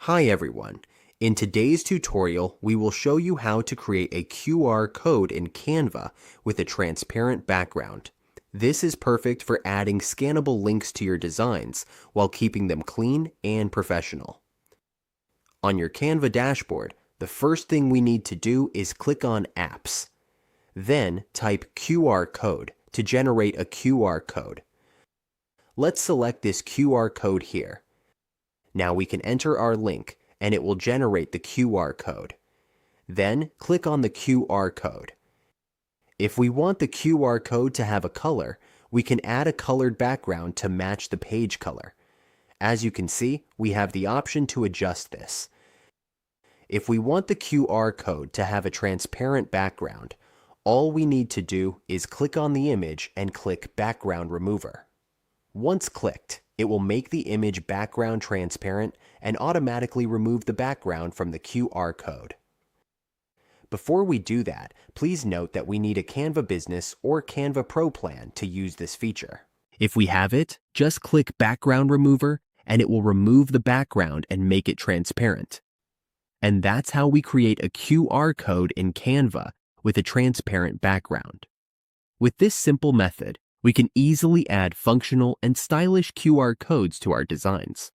Hi everyone. In today's tutorial, we will show you how to create a QR code in Canva with a transparent background. This is perfect for adding scannable links to your designs while keeping them clean and professional. On your Canva dashboard, the first thing we need to do is click on Apps. Then type QR code to generate a QR code. Let's select this QR code here. Now we can enter our link and it will generate the QR code. Then click on the QR code. If we want the QR code to have a color, we can add a colored background to match the page color. As you can see, we have the option to adjust this. If we want the QR code to have a transparent background, all we need to do is click on the image and click Background Remover. Once clicked, it will make the image background transparent and automatically remove the background from the QR code. Before we do that, please note that we need a Canva Business or Canva Pro plan to use this feature. If we have it, just click Background Remover and it will remove the background and make it transparent. And that's how we create a QR code in Canva with a transparent background. With this simple method, we can easily add functional and stylish QR codes to our designs.